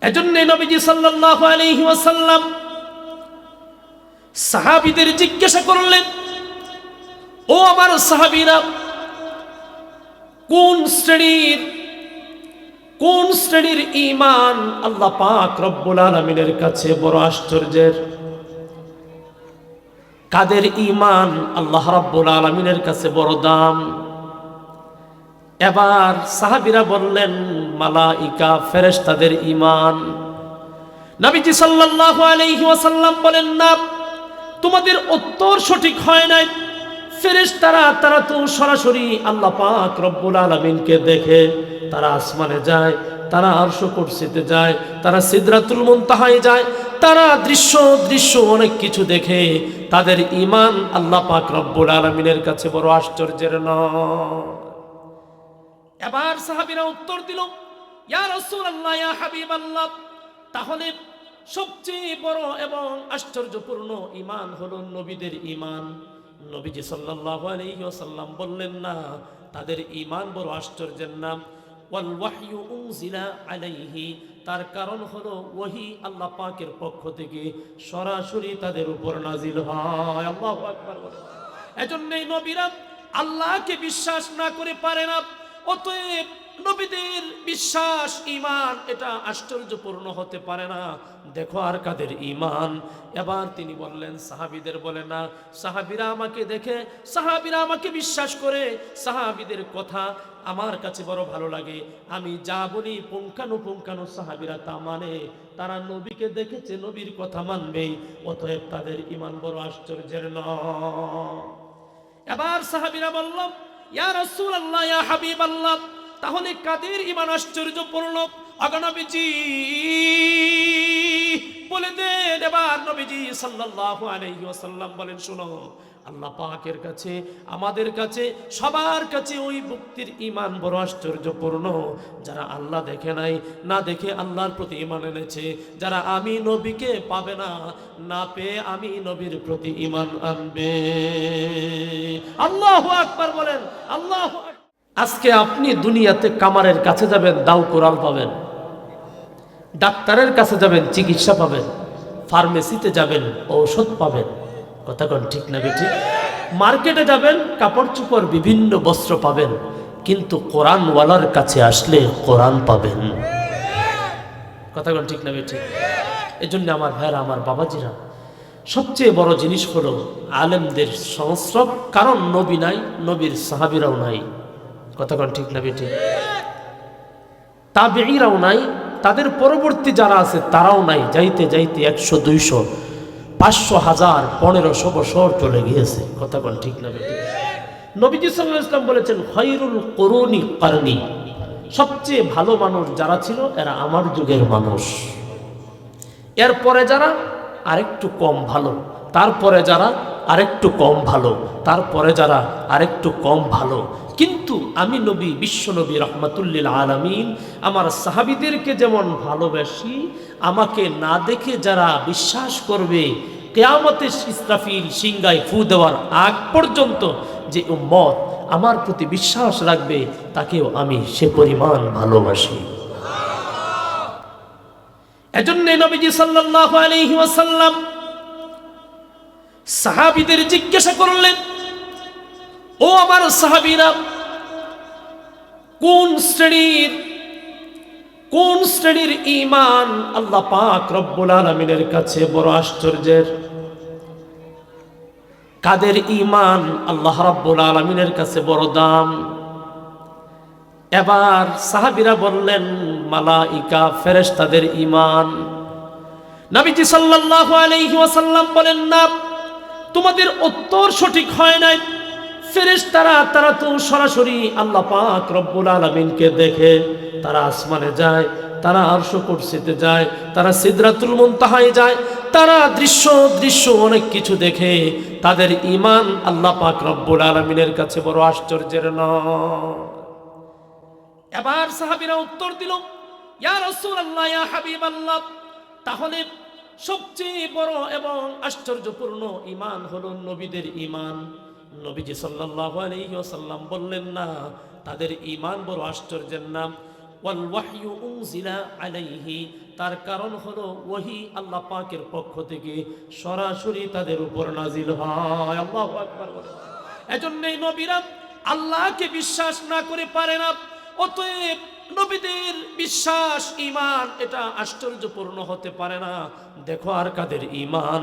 এজন্য নবীজি সাল্লাল্লাহু আলাইহি ওয়াসাল্লাম সাহাবীদের জিজ্ঞাসা করলেন, ও আমার সাহাবীরা, কোন শ্রেণীর ঈমান আল্লাহ পাক রব্বুল আলামিনের কাছে বড় আশ্চর্যের? কাদের ঈমান আল্লাহ রাব্বুল আলামিনের কাছে বড় দাম? এবার সাহাবীরা বললেন, মালাইকা, ফেরেশতাদের ঈমান। নবীজি সাল্লাল্লাহু আলাইহি ওয়াসাল্লাম বলেন, না, তোমাদের উত্তর সঠিক হয় নাই। ফেরেশতারা তারা তো সরাসরি আল্লাহ পাক রব্বুল আলামিনকে দেখে, তারা আসমানে যায়, তারা আরশ কুরসিতে যায়, তারা সিদরাতুল মুনতাহায় যায়, তারা দৃশ্য অনেক কিছু দেখে। তাদের ঈমান আল্লাহ পাক রব্বুল আলামিনের কাছে বড় আশ্চর্যের নয়। এবার সাহাবীরা উত্তর দিল, ইয়া রাসূলুল্লাহ, ইয়া হাবিবাল্লাহ, তাহলে সবচেয়ে বড় এবং আশ্চর্যপূর্ণ ঈমান হলো নবীদের ঈমান। নবীজি সাল্লাল্লাহু আলাইহি ওয়াসাল্লাম বললেন, না, তাদের ঈমান বড় আশ্চর্যের নাম। ওয়াল ওয়াহয়ু উনজিলা আলাইহি, তার কারণ হলো ওহী আল্লাহ পাকের পক্ষ থেকে সরাসরি তাদের উপর নাজিল হয়। আল্লাহু আকবার বলেন। এজন্যই নবীরা আল্লাহকে বিশ্বাস না করে পারে না। অতএব নবীদের বিশ্বাস, ঈমান, এটা আশ্চর্যপূর্ণ হতে পারে না। দেখো আর কাদের ঈমান। এবার তিনি বললেন, সাহাবীদের বলে না, সাহাবীরা আমাকে দেখে, সাহাবীরা আমাকে বিশ্বাস করে, সাহাবীদের কথা আমার কাছে বড় ভালো লাগে। আমি যা বলি পুঙ্খানুপুঙ্খানু সাহাবীরা তা মানে। তারা নবীকে দেখেছে, নবীর কথা মানবেই। অতএব তাদের ঈমান বড় আশ্চর্যের নয়। এবার সাহাবীরা বলল, ইয়া রাসূলুল্লাহ, ইয়া হাবিবাল্লাহ, তাহলে কাদের ঈমান আশ্চর্যপূর্ণ? নবীজি বলে দেন। এবার নবীজি সাল্লাল্লাহু আলাইহি ওয়াসাল্লাম বলেন, শুনো, আল্লাহ পাকের কাছে, আমাদের কাছে, সবার কাছে ওই ব্যক্তির ঈমান বড় আশ্চর্যপূর্ণ যারা আল্লাহ দেখে নাই, না দেখে আল্লাহর প্রতি ঈমান এনেছে, যারা আমি নবীকে পাবে না, না পেয়ে আমি নবীর প্রতি ঈমান আনবে। আল্লাহু আকবার বলেন, আল্লাহু আকবার। আজকে আপনি দুনিয়াতে কামারের কাছে যাবেন, দাও কোরাল পাবেন, ডাক্তারের কাছে যাবেন, চিকিৎসা পাবেন, ফার্মেসিতে যাবেন, ঔষধ পাবেন। কথা কোন ঠিক না বেঠিক? মার্কেটে যাবেন, কাপড় চোপড়, বিভিন্ন বস্ত্র পাবেন, কিন্তু কোরআনওয়ালার কাছে আসলে কোরআন পাবেন। কথা কোন ঠিক না বেঠিক? এজন্য আমার ভাইরা, আমার বাবাজিরা, সবচেয়ে বড় জিনিস হলো আলেমদের সংস্রব। কারণ নবী নাই, নবীর সাহাবীরাও নাই। কথা কোন ঠিক না বেঠিক? তাবেঈরাও নাই, তাদের পরবর্তী যারা আছে তারাও নাই। যাইতে যাইতে 100, 200, 500, 1000, 1500 বছর চলে গিয়েছে। কথা কোন ঠিক না বেঠিক? নবীজি সাল্লাল্লাহু আলাইহি ওয়াসাল্লাম বলেছেন, খায়রুল কুরুনি কারনি, সবচেয়ে ভালো মানুষ যারা ছিল এরা আমার যুগের মানুষ। এরপরে যারা আরেকটু কম ভালো, তারপরে যারা আরেকটু কম ভালো, তারপরে যারা আরেকটু কম ভালো। কিন্তু আমি নবী, বিশ্ব নবী রহমাতুল্লিল আলামিন, আমার সাহাবীদেরকে যেমন ভালোবাসি, আমাকে না দেখে যারা বিশ্বাস করবে, কিয়ামতে ইসরাফিল সিংগায় ফু দেওয়ার আগ পর্যন্ত যে উম্মত আমার প্রতি বিশ্বাস রাখবে, তাকেও আমি সে পরিমাণ ভালোবাসি। এজন্য নবীজি সাল্লাল্লাহু আলাইহি ওয়াসাল্লাম সাহাবীদের জিজ্ঞাসা করলেন, ও আমার সাহাবীরা, কোন শ্রেণীর ঈমান আল্লাহ পাক রব্বুল আলামিনের কাছে বড় আশ্চর্যের? কাদের ঈমান আল্লাহ রাব্বুল আলামিনের কাছে বড় দাম? এবার সাহাবীরা বললেন, মালাইকা, ফেরেশতাদের ঈমান। নবীজি সাল্লাল্লাহু আলাইহি ওয়াসাল্লাম বলেন, না, তোমাদের উত্তর সঠিক হয় নাই। ফেরেশতারা তারা তো সরাসরি আল্লাহ পাক রব্বুল আলামিনকে দেখে, তারা আসমানে যায়, তারা আরশ কুরসিতে যায়, তারা সিদরাতুল মুনতাহায় যায়, তারা দৃশ্য অনেক কিছু দেখে। তাদের ঈমান আল্লাহ পাক রব্বুল আলামিনের কাছে বড় আশ্চর্যের নয়। এবার সাহাবীরা উত্তর দিল, ইয়া রাসূলুল্লাহ, ইয়া হাবিবাল্লাহ, তাহলে সবচেয়ে বড় এবং আশ্চর্যপূর্ণ ঈমান হলো নবীদের ঈমান। নবীজি সাল্লাল্লাহু আলাইহি ওয়াসাল্লাম বললেন, না, তাদের ঈমান বড় আশ্চর্যের নাম। ওয়াল ওয়াহয়ু উনজিলা আলাইহি, তার কারণ হলো ওহী আল্লাহ পাকের পক্ষ থেকে সরাসরি তাদের উপর নাজিল হয়। আল্লাহু আকবার বলেন। এজন্যই নবীরা আল্লাহকে বিশ্বাস না করে পারে না। অতএব নবীদের বিশ্বাস ঈমান এটা আশ্চর্যপূর্ণ হতে পারে না। দেখো আর কাদের ঈমান।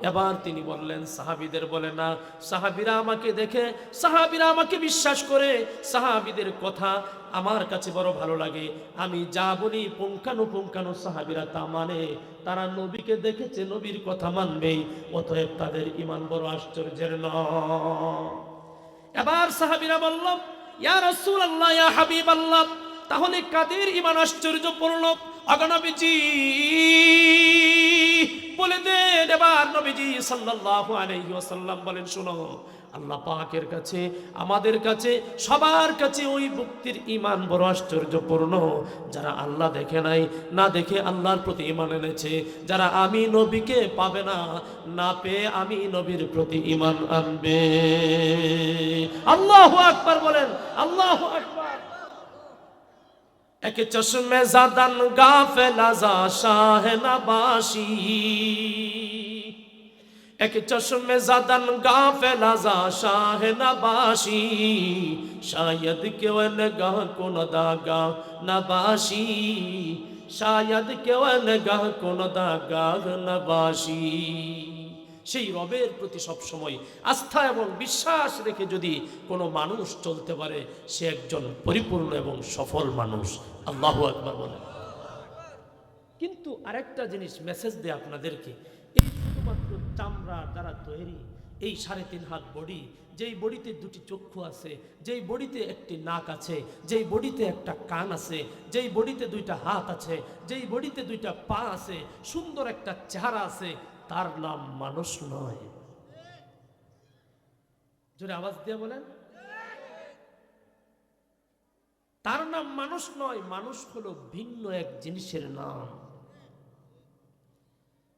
এবার তিনি বললেন সাহাবীদের বলে না, সাহাবীরা আমাকে দেখে, সাহাবীরা আমাকে বিশ্বাস করে, সাহাবীদের কথা আমার কাছে বড় ভালো লাগে। আমি যা বলি পুঙ্খানুপুঙ্খানু সাহাবীরা তা মানে। তারা নবীকে দেখেছে, নবীর কথা মানবেই। অতএব তাদের ঈমান বড় আশ্চর্যের নয়। এবার সাহাবীরা বলল, ইয়া রাসূলুল্লাহ, ইয়া হাবিবাল্লাহ, তাহলে কাদের ঈমান আশ্চর্যপূর্ণ? আগে নবীজি বলে দেন। এবার নবীজি সাল্লাল্লাহু আলাইহি ওয়াসাল্লাম বলেন, শুনো, আল্লাহ পাকের কাছে, আমাদের কাছে, সবার কাছে ওই ব্যক্তির ঈমান বড় আশ্চর্যপূর্ণ যারা আল্লাহ দেখে নাই, না দেখে আল্লাহর প্রতি ঈমান এনেছে, যারা আমি নবীকে পাবে না, না পেয়ে আমি নবীর প্রতি ঈমান আনবে। আল্লাহু আকবার বলেন, আল্লাহু আকবার। এক চশমে জাদান গাফেল আযা শাহ নবাশী, এক চশমে জাদান গাফেল আযা শাহ নবাশী, শায়দ কেউ নগাহ কোন দাগা নবাশী, শায়দ কেউ নগাহ কোন দাগা নবাশী। সেই রবের প্রতি সবসময় আস্থা এবং বিশ্বাস রেখে যদি কোনো মানুষ চলতে পারে, সে একজন পরিপূর্ণ এবং সফল মানুষ। আল্লাহু আকবার বলেন। কিন্তু আরেকটা জিনিস মেসেজ দেয় আপনাদেরকে, এই শুধুমাত্র চামড়া দ্বারা তৈরি এই 3.5 হাত বডি, যেই বডিতে 2টি চক্ষু আছে, যেই বডিতে একটি নাক আছে, যেই বডিতে একটা কান আছে, যেই বডিতে 2টা হাত আছে, যেই বডিতে 2টা পা আছে, সুন্দর একটা চেহারা আছে, তার নাম মানুষ নয়। জোরে আওয়াজ দিয়ে বলেন, তার নাম মানুষ নয়। মানুষ হলো ভিন্ন এক জিনিসের নাম,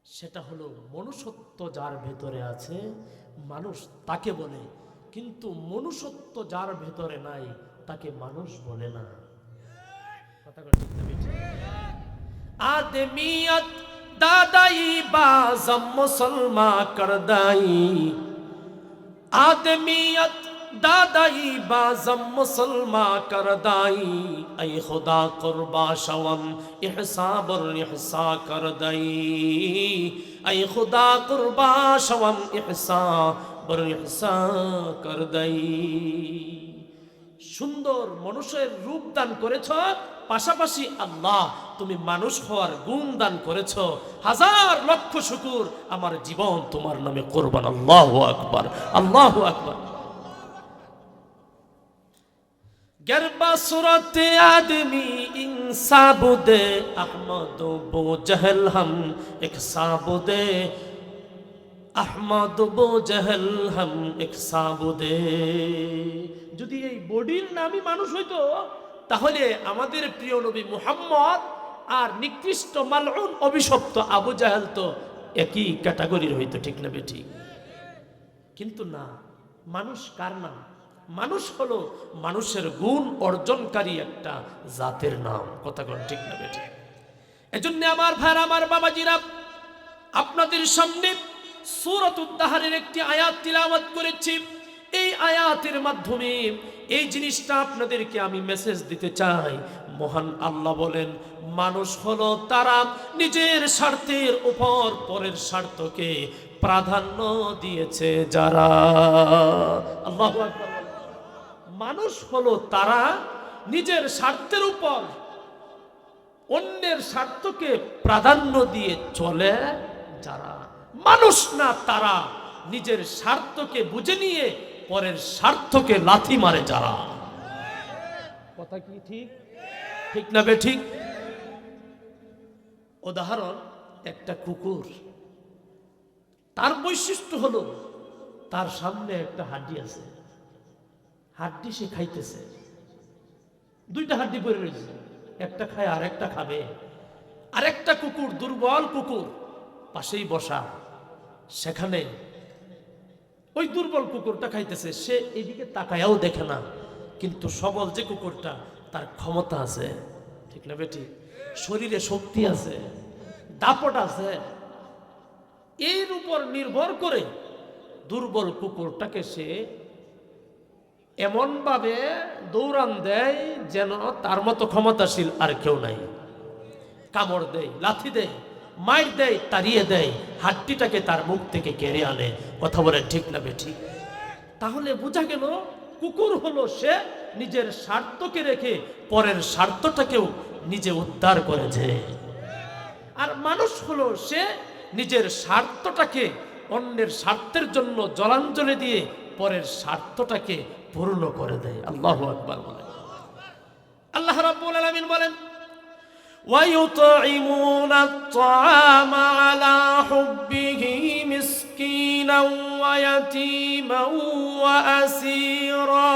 সেটা হলো মনুষ্যত্ব যার ভেতরে আছে মানুষ তাকে বলে, কিন্তু মনুষ্যত্ব যার ভেতরে নাই তাকে মানুষ বলে না। কথা বলতে আদমিয়ত দাদাই বাজম মুসলমান করদাই, আদমিয়ত দাদাই বাজম মুসলমান করদাই, আই খুদা কুরবা শওম ইহসাবর ইহসা করদাই, আই খুদা কুরবা শওম ইহসাবর ইহসা করদাই। সুন্দর মানুষের রূপ দান করেছ, পাশাপাশি আল্লাহ তুমি মানুষ হওয়ার গুণ দান করেছ। হাজার লক্ষ শুকর, আমার জীবন তোমার নামে কুরবান। আল্লাহু আকবার, আল্লাহু আকবার। গরবা সুরত আদমি ইনসাবুদে আহমদ বো জহল হাম এক সাবুদে, আহমদ বো জহল হাম এক সাবুদে। যদি এই বডির নামই মানুষ হইতো, তাহলে আমাদের প্রিয় নবী মুহাম্মদ আর নিকৃষ্ট মালউন অভিশপ্ত আবু জাহেল তো একই ক্যাটাগরির হইতো, ঠিক না বেঠিক? কিন্তু না, মানুষ কার নাম? মানুষ হলো মানুষের গুণ অর্জনকারী একটা জাতের নাম। কথা কোন ঠিক না বেঠিক? এজন্য আমার ভাইরা, আমার বাবাজিরা, আপনাদের সামনে সূরাতুদ দাহরের একটি আয়াত তিলাওয়াত করেছি। এই আয়াতের মাধ্যমে এই জিনিসটা আপনাদেরকে আমি মেসেজ দিতে চাই। মহান আল্লাহ বলেন, মানুষ হলো তারা নিজের স্বার্থের উপর পরের স্বার্থকে প্রাধান্য দিয়েছে যারা। আল্লাহু আকবার। মানুষ হলো তারা নিজের স্বার্থের উপর অন্যের স্বার্থকে প্রাধান্য দিয়ে চলে যারা। মানুষ না তারা নিজের স্বার্থকে বুঝে নিয়ে পরের স্বার্থকে লাথি মারে যারা। কথা কি ঠিক? ঠিক না বেঠিক? উদাহরণ, একটা কুকুর, তার বৈশিষ্ট্য হলো তার সামনে একটা হাড্ডি আছে, হাড্ডি সে খাইতেছে, 2টা হাড্ডি পড়ে রয়েছে, একটা খায় আর একটা খাবে। আরেকটা কুকুর, দুর্বল কুকুর, পাশেই বসা, সেখানে ওই দুর্বল কুকুরটা খাইতেছে, সে এদিকে তাকায়াও দেখে না, কিন্তু সবল যে কুকুরটা তার ক্ষমতা আছে, ঠিক ঠিক না বেটি? শরীরে শক্তি আছে, দাপট আছে, এর উপর নির্ভর করে দুর্বল কুকুরটাকে সে এমন ভাবে দৌড়ান দেয় যেন তার মতো ক্ষমতাশীল আর কেউ নাই। কামড় দেয়, লাথি দেয়, মাইর দেয়, তাড়িয়ে দেয়, হাড্ডিটাকে তার মুখ থেকে কেড়ে আনে। কথা বলে ঠিক না বেটি? তাহলে বোঝা গেল কুকুর হলো সে নিজের স্বার্থকে রেখে পরের স্বার্থটাকেও নিজে উদ্ধার করেছে, আর মানুষ হলো সে নিজের স্বার্থটাকে অন্যের স্বার্থের জন্য জলাঞ্জলি দিয়ে পরের স্বার্থটাকে পূর্ণ করে দেয়। আল্লাহু আকবার বলেন। আল্লাহ রাব্বুল আলামিন বলেন وَيُطْعِمُونَ الطَّعَامَ عَلَى حُبِّهِ مِسْكِينًا وَيَتِيمًا وَأَسِيرًا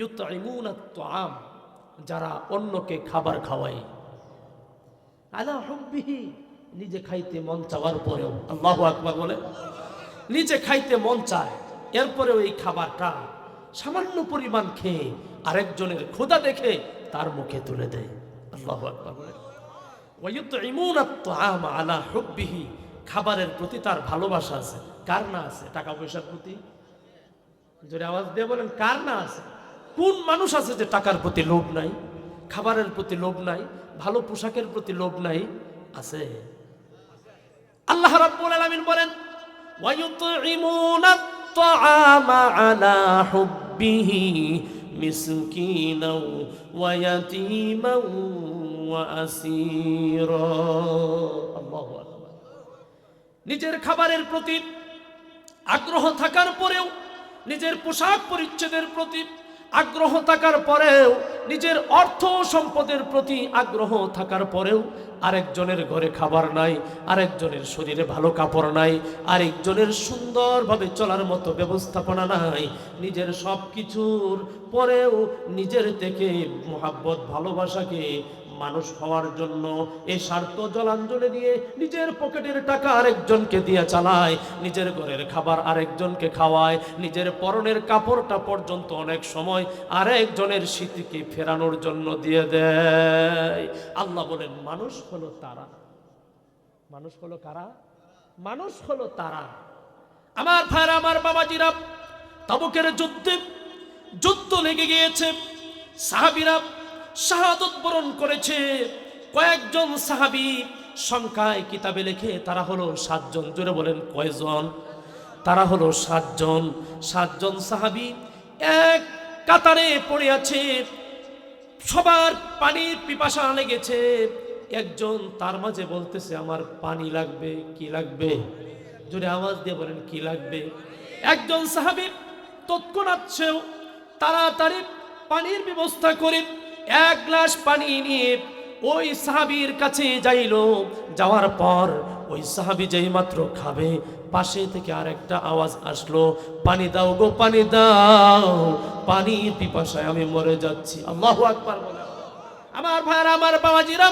يُطْعِمُونَ الطَّعَامَ যারা অন্যকে খাবার খাওয়ায়, আলা হুব্বিহি নিজে খাইতে মন চাওয়ার পরেও, আল্লাহু আকবার বলে, নিজে খাইতে মন চায় এরপরেও এই খাবারটা সামান্য পরিমাণ খেয়ে আরেকজনের ক্ষুধা দেখে তার মুখে তুলে দেয়। আল্লাহু আকবার বলে। ওয়ায়ুতঈমুনা আত-তাআমা আলা হুব্বিহি, খাবারের প্রতি তার ভালোবাসা আছে। কার না আছে? টাকা পয়সার প্রতি জোরে আওয়াজ দিয়ে বলেন, কার না আছে? কোন মানুষ আছে যে টাকার প্রতি লোভ নাই, খাবারের প্রতি লোভ নাই, ভালো পোশাকের প্রতি লোভ নাই? আছে। আল্লাহ রাব্বুল আলামিন বলেন ওয়ায়ুতঈমুনা আত-তাআমা আলা হুব্বিহি মিসকিনাও ওয়া ইয়াতীমান ওয়া আসীরা। আল্লাহু আকবার। নিজের খাবারের প্রতি আগ্রহ থাকার পরেও, নিজের পোশাক পরিচ্ছদের প্রতি আগ্রহ থাকার পরেও, নিজের অর্থ সম্পদের প্রতি আগ্রহ থাকার পরেও আরেকজনের ঘরে খাবার নাই, আরেকজনের শরীরে ভালো কাপড় নাই, আরেকজনের সুন্দরভাবে চলার মতো ব্যবস্থাপনা নাই, নিজের সব কিছুর পরেও নিজের থেকে মোহাব্বত ভালোবাসাকে মানুষ হওয়ার জন্য এই স্বার্থ জলাঞ্জলি দিয়ে নিজের পকেটের টাকা আরেকজনকে দিয়ে চালায়, নিজের ঘরের খাবার আরেকজনকে খাওয়ায়, নিজের পরনের কাপড়টা পর্যন্ত অনেক সময় আরেকজনের স্মৃতিকে ফেরানোর জন্য দিয়ে দেয়। আল্লাহ বলেন মানুষ হলো তারা। মানুষ হলো কারা? মানুষ হলো তারা। আমার ভাইরা, আমার বাবাজিরা, তাবুকের যুদ্ধ লেগে গিয়েছে, সাহাবীরা শাহাদত বরণ করেছে। কয়েকজন সাহাবী সংখ্যায় কিতাবে লেখে তারা হলো 7 জন। জোরে বলেন কয়জন? তারা হলো 7 জন। 7 জন সাহাবী এক কাতারে পড়ে আছে, সবার পানির পিপাসা লেগেছে। একজন তার মাঝে বলতেছে আমার পানি লাগবে। কি লাগবে? জোরে আওয়াজ দিয়ে বলেন কি লাগবে? একজন সাহাবী তৎক্ষণাৎ সেও তাড়াতাড়ি পানির ব্যবস্থা করে 1 গ্লাস পানি নিয়ে ওই সাহাবীর কাছে যাইল। যাওয়ার পর ওই সাহাবী যেই মাত্র খাবে, পাশে থেকে আরেকটা আওয়াজ আসলো, পানি দাও গো, পানি দাও, পানির পিপাসায় আমি মরে যাচ্ছি। আল্লাহু আকবার বলে। আমার ভাইরা, আমার বাবাজিরা,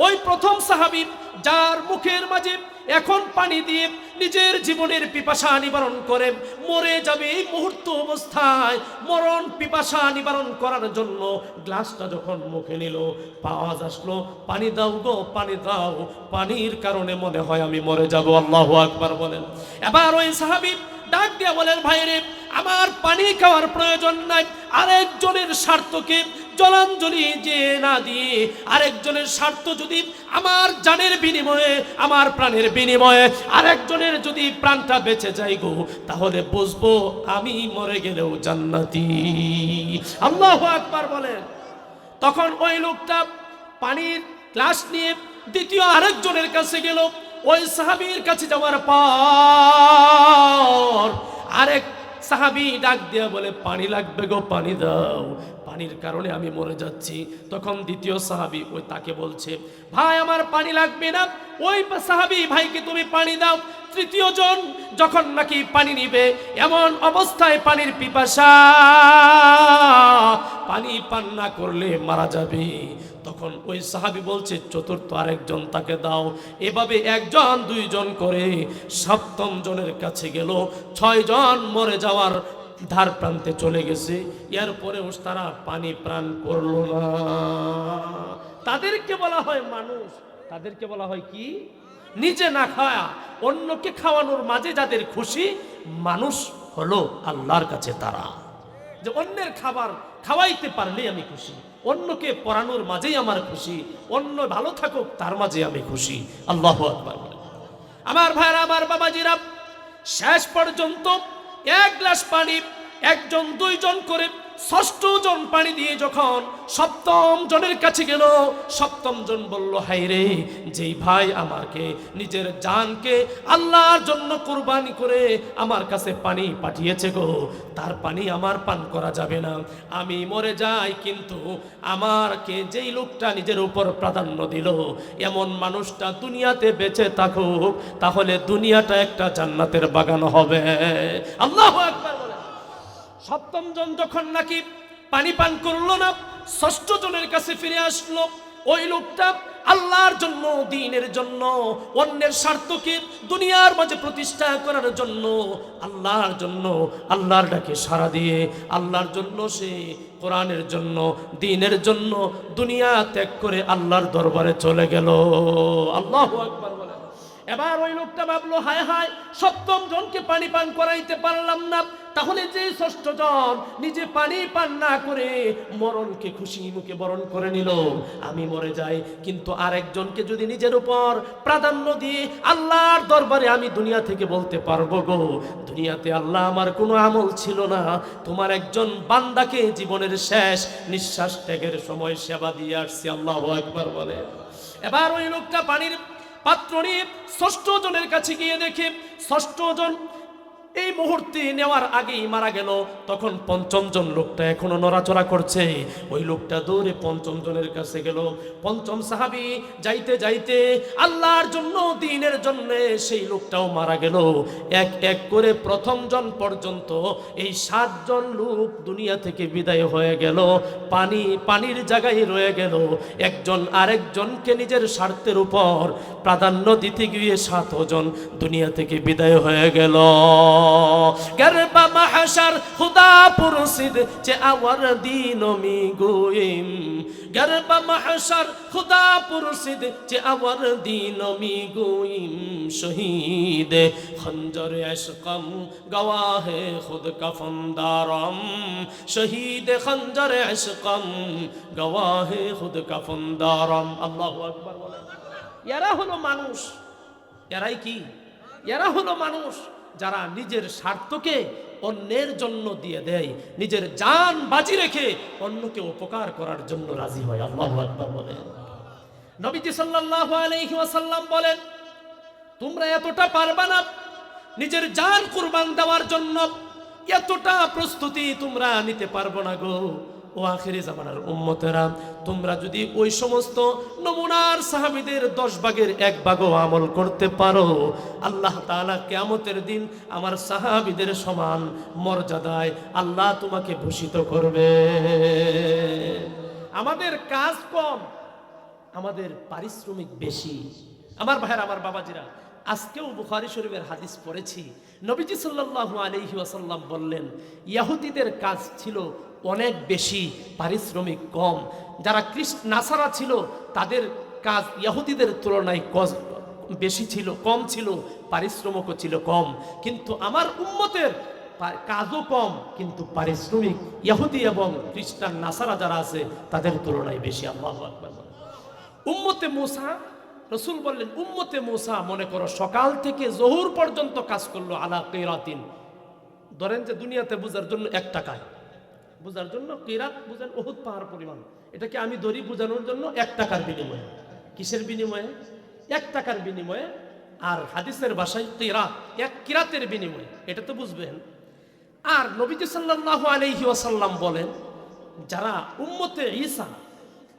ওই প্রথম সাহাবী যার মুখের মাঝে এখন পানি দিয়ে নিজের জীবনের পিপাসা নিবারণ করে মরে যাবে, এই মুহূর্ত অবস্থায় মরণ পিপাসা নিবারণ করার জন্য গ্লাসটা যখন মুখে নিল, আওয়াজ আসলো পানি দাও গো, পানি দাও, পানির কারণে মনে হয় আমি মরে যাব। আল্লাহু আকবার বলেন। এবার ওই সাহাবী ডাক দিয়া বলেন ভাইরে, আমার পানি খাওয়ার প্রয়োজন নাই, আরেকজনের স্বার্থকে জলাঞ্জলি যে না দিয়ে আরেকজনের স্বার্থ যদি আমার জানের বিনিময়ে, আমার প্রাণের বিনিময়ে আরেকজনের যদি প্রাণটা বেঁচে যায় গো, তাহলে বুঝবো আমি মরে গেলেও জান্নাতি। আল্লাহু আকবার বলেন। তখন ওই লোকটা পানির গ্লাস নিয়ে দ্বিতীয় আরেকজনের কাছে গেল। ওই সাহাবীর কাছে যাওয়ার পর আরেক সাহাবী ডাক দিয়া বলে পানি লাগবে গো, পানি দাও, পানির কারণে আমি মরে যাচ্ছি। তখন দ্বিতীয় সাহাবী ওই তাকে বলছে ভাই আমার পানি লাগবে না, ওই সাহাবী ভাইকে তুমি পানি দাও। তৃতীয় জন যখন নাকি পানি নিবে, এমন অবস্থায় পানির পিপাসা, পানি পান না করলে মারা যাবে, তখন ওই সাহাবী বলছে চতুর্থ আরেকজন তাকে দাও। এভাবে 1 জন 2 জন করে 7ম জনের কাছে গেল। 6 জন মরে যাওয়ার ধার প্রান্তে চলে গেছে, এরপরেও তারা পানি প্রাণ করলো না। তাদেরকে বলা হয় মানুষ, তাদেরকে বলা হয় কি? নিজে না খাওয়া অন্যকে খাওয়ানোর মাঝে যাদের খুশি, মানুষ হলো আল্লাহর কাছে তারা। যে অন্যের খাবার খাওয়াইতে পারলেই আমি খুশি, অন্যকে পড়ানোর মাঝেই আমার খুশি, অন্য ভালো থাকুক তার মাঝে আমি খুশি। আল্লাহু আকবার। আমার ভাইরা, আমার বাবাজিরা, শেষ পর্যন্ত এক গ্লাস পানি একজন দুইজন করে ষষ্ঠ জন পানি দিয়ে যখন সপ্তম জনের কাছে গেল, সপ্তম জন বলল, হায় রে, যেই ভাই আমাকে নিজের জানকে আল্লাহর জন্য কুরবানি করে আমার কাছে পানি পাঠিয়েছে গো, তার পানি আমার পান করা যাবে না, আমি মরে যাই, কিন্তু আমারকে যেই লোকটা নিজের উপর প্রাধান্য দিল, এমন মানুষটা দুনিয়াতে বেঁচে থাকুক, তাহলে দুনিয়াটা একটা জান্নাতের বাগান হবে। আল্লাহু আকবার। সপ্তম জন যখন নাকি পানি পান করলো না, ষষ্ঠ জনের কাছে ফিরে আসলো। ওই লোকটা আল্লাহর জন্য, দ্বীনের জন্য, অন্যের স্বার্থকে দুনিয়ার মাঝে প্রতিষ্ঠা করার জন্য, আল্লাহর জন্য আল্লাহর ডাকে সাড়া দিয়ে আল্লাহর জন্য সে কোরআনের জন্য, দ্বীনের জন্য দুনিয়া ত্যাগ করে আল্লাহর দরবারে চলে গেল। আল্লাহু আকবার বলে। এবার ওই লোকটা ভাবলো, হায় হায়, সপ্তম জনকে পানি পান করাইতে পারলাম না, তাহলে যে ষষ্ঠ জন নিজে পানি পান না করে মরণকে খুশি মুখে বরণ করে নিল, আমি মরে যাই, কিন্তু আরেকজনকে যদি নিজের উপর প্রাধান্য দিয়ে আল্লাহর দরবারে আমি দুনিয়া থেকে বলতে পারবো, গো দুনিয়াতে আল্লাহ আমার কোনো আমল ছিল না, তোমার একজন বান্দাকে জীবনের শেষ নিঃশ্বাস ত্যাগের সময় সেবা দিয়ে আসছি। আল্লাহু আকবার বলে। এবার ওই লোকটা পানির পাত্র নিয়ে ষষ্ঠ জনের কাছে গিয়ে দেখে ষষ্ঠ জন এই মুহূর্তে নেওয়ার আগেই মারা গেল। তখন পঞ্চম জন লোকটা এখনো নড়াচড়া করছে। ওই লোকটা দৌড়ে পঞ্চম জনের কাছে গেল। পঞ্চম সাহাবী যাইতে যাইতে আল্লাহর জন্য, দ্বীনের জন্য সেই লোকটাও মারা গেল। এক এক করে প্রথম জন পর্যন্ত এই 7 জন লোক দুনিয়া থেকে বিদায় হয়ে গেল। পানির জায়গায় রয়ে গেল। একজন আরেকজনকে নিজের স্বার্থের উপর প্রাধান্য দিতে গিয়ে 7 জন দুনিয়া থেকে বিদায় হয়ে গেল। গরবা মাহশার খুদা পুরসিদ চে আওয়ার দিন মি গোইম, গরবা মাহশার খুদা পুরসিদ চে আওয়ার দিন মি গোইম, শহীদ খঞ্জর ইশকম গওয়াহে খুদ কফনদারম, শহীদ খঞ্জর ইশকম গওয়াহে খুদ কফনদারম। আল্লাহু আকবার বলেন। এরা হলো মানুষ। এরাই কি? এরা হলো মানুষ যারা নিজের স্বার্থকে অন্যের জন্য দিয়ে দেয়, নিজের জান বাজি রেখে অন্যকে উপকার করার জন্য রাজি হয়। আল্লাহু আকবার বলেন। নবীজি সাল্লাল্লাহু আলাইহি ওয়াসাল্লাম বলেন, তোমরা এতটা পারবা না নিজের জান কুরবান দেওয়ার জন্য, এতটা প্রস্তুতি তোমরা নিতে পারবো না গো ও আখিরি জামানার উম্মতেরা। তোমরা যদি ওই সমস্ত নমুনার সাহাবীদের 10 ভাগের 1 ভাগও আমল করতে পারো, আল্লাহ তাআলা কিয়ামতের দিন আমার সাহাবীদের সমান মর্যাদায় আল্লাহ তোমাকে ভূষিত করবে। আমাদের কাজ কম, আমাদের পারিশ্রমিক বেশি। আমার ভাইয়েরা, আমার বাবাজিরা, আজকেও বুখারী শরীফের হাদিস পড়েছি। নবীজি সাল্লাল্লাহু আলাইহি ওয়াসাল্লাম বললেন, ইহুদিদের কাজ ছিল অনেক বেশি, পারিশ্রমিক কম। যারা নাসারা ছিল তাদের কাজ ইহুদিদের তুলনায় বেশি ছিল, কম ছিল, পারিশ্রমিকও ছিল কম। কিন্তু আমার উম্মতের কাজও কম, কিন্তু পারিশ্রমিক ইহুদি এবং খ্রিস্টান নাসারা যারা আছে তাদের তুলনায় বেশি। আল্লাহু আকবার। উম্মতে মুসা, রাসূল বললেন, উম্মতে মুসা মনে করো সকাল থেকে জোহর পর্যন্ত কাজ করলো আলা কিরাতিন। ধরেন যে দুনিয়াতে বোঝার জন্য 1 টাকায়, বোঝার জন্য কিরাত বুঝেন উহুদ পাহাড় পরিমাণ, এটাকে আমি ধরি বোঝানোর জন্য 1 টাকার বিনিময়ে। কিসের বিনিময়ে? 1 টাকার বিনিময়ে। আর হাদিসের ভাষায় কিরাত, 1 কিরাতের বিনিময়ে, এটা তো বুঝবেন। আর নবীজি সাল্লাল্লাহু আলাইহি ওয়াসাল্লাম বলেন, যারা উম্মতে ঈসা,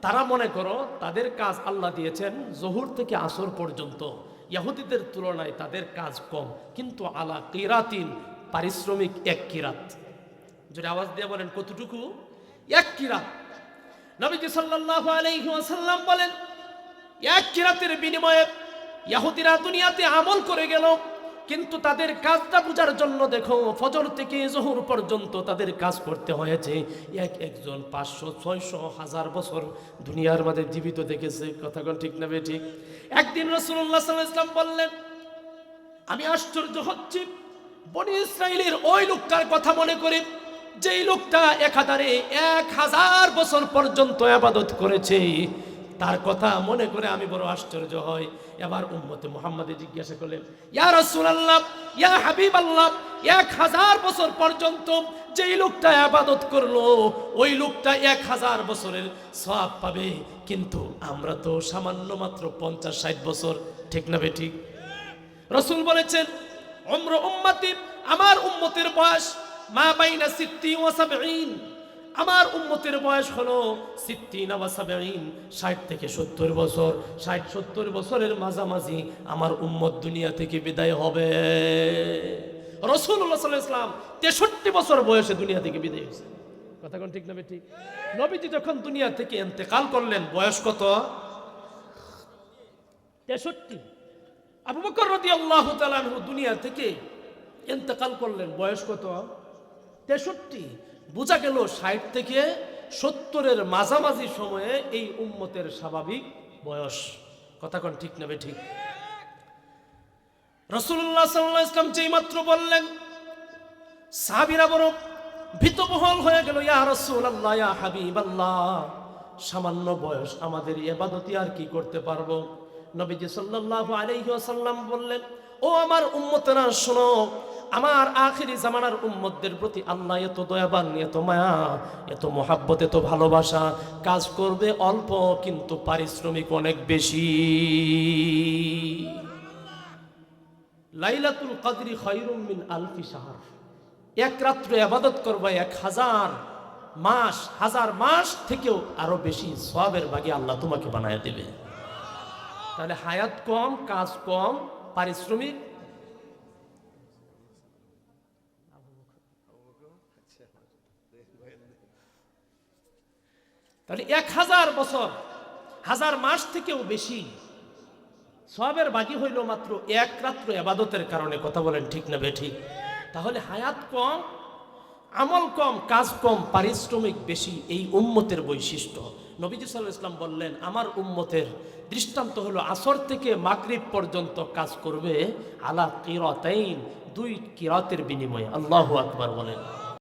তারা মনে করো তাদের কাজ আল্লাহ দিয়েছেন জোহর থেকে আসর পর্যন্ত, ইহুদিদের তুলনায় তাদের কাজ কম, কিন্তু আলা কিরাতিন, পারিশ্রমিক 1 কিরাত। যদি আওয়াজ দিয়ে বলেন কতটুকু? 1 কিরাত। নবীজি সাল্লাল্লাহু আলাইহি ওয়াসাল্লাম বলেন, 1 কিরাতের বিনিময়ে ইহুদিরা দুনিয়াতে আমল করে গেল, কিন্তু তাদের কাজটা বোঝার জন্য দেখো ফজর থেকে জোহর পর্যন্ত তাদের কাজ করতে হয়েছে। একজন 500, 600, 1000 বছর দুনিয়ার মাঝে জীবিত দেখেছে। কথা কোন ঠিক না বেঠিক? একদিন রাসূলুল্লাহ সাল্লাল্লাহু আলাইহি ওয়াসাল্লাম বললেন, আমি আশ্চর্য হচ্ছি বনি ইসরাইলের ওই লোকটার কথা মনে করে, যেই লোকটা একাধারে 1000 বছর পর্যন্ত ইবাদত করেছে, তার কথা মনে করে আমি বড় আশ্চর্য হই। এবার উম্মতে মুহাম্মাদে জিজ্ঞাসা করলেন, ইয়া রাসূলুল্লাহ, ইয়া হাবিবাল্লাহ, 1000 বছর পর্যন্ত যেই লোকটা ইবাদত করলো, ওই লোকটা 1000 বছরের সওয়াব পাবে, কিন্তু আমরা তো সামান্য মাত্র 50-60 বছর। ঠিক না বেঠিক? রাসূল বলেছেন, উমর উম্মতি, আমার উম্মতের বয়স মা বাইনা 60 ওয়া 70, আমার উম্মতের বয়স হলো 60 ওয়া 70, 60 থেকে 70 বছর। 60-70 বছরের মাঝামাঝি আমার উম্মত দুনিয়া থেকে বিদায় হবে। রাসূলুল্লাহ সাল্লাল্লাহু আলাইহি ওয়াসাল্লাম 63 বছর বয়সে দুনিয়া থেকে বিদায় হয়েছে। কথা কোন ঠিক না বেঠিক? নবীজি যখন দুনিয়া থেকে ইন্তেকাল করলেন বয়স কত? 63। আবু বকর রাদিয়াল্লাহু তাআলা আনহু দুনিয়া থেকে ইন্তেকাল করলেন বয়স কত? 63। বোঝা গেল 60 থেকে 70-এর মাঝামাঝি সময়ে এই উম্মতের স্বাভাবিক বয়স। কথা কোন ঠিক না বেঠিক? রাসূলুল্লাহ সাল্লাল্লাহু আলাইহি ওয়াসাল্লাম যেই মাত্র বললেন, সাহাবীরা বড় ভীতবহল হয়ে গেল। ইয়া রাসূলুল্লাহ, ইয়া হাবিবাল্লাহ, সামান্য বয়স, আমাদের ইবাদতি আর কি করতে পারবো? নবীজি সাল্লাল্লাহু আলাইহি ওয়াসাল্লাম বললেন, ও আমার উম্মতেরা শোনো, আমার আখিরি জামানার উম্মতদের প্রতি আল্লাহ এত দয়াবান, এত মায়া, এত মোহাব্বত, এত ভালোবাসা। কাজ করবে অল্প কিন্তু পারিশ্রমিক অনেক বেশি। লাইলাতুল কদরি খায়রুম মিন আলফি শাহর, এক রাত্রে ইবাদত করবে 1000 মাস, 1000 মাস থেকেও আরো বেশি সওয়াবের ভাগী আল্লাহ তোমাকে বানায় দেবে। তাহলে হায়াত কম, কাজ কম, পারিশ্রমিক তাহলে 1000 বছর, 1000 মাস থেকেও বেশি সওয়াবের ভাগী হইল মাত্র এক রাত্র ইবাদতের কারণে। কথা বলেন ঠিক না বেঠিক? তাহলে হায়াত কম, আমল কম, কাজ কম, পারিশ্রমিক বেশি, এই উম্মতের বৈশিষ্ট্য। নবীজি সাল্লাল্লাহু আলাইহি ওয়াসাল্লাম বললেন, আমার উম্মতের দৃষ্টান্ত হলো আসর থেকে মাগরিব পর্যন্ত কাজ করবে আলা কিরাতাইন, 2 কিরাতের বিনিময়ে। আল্লাহু আকবার বলেন।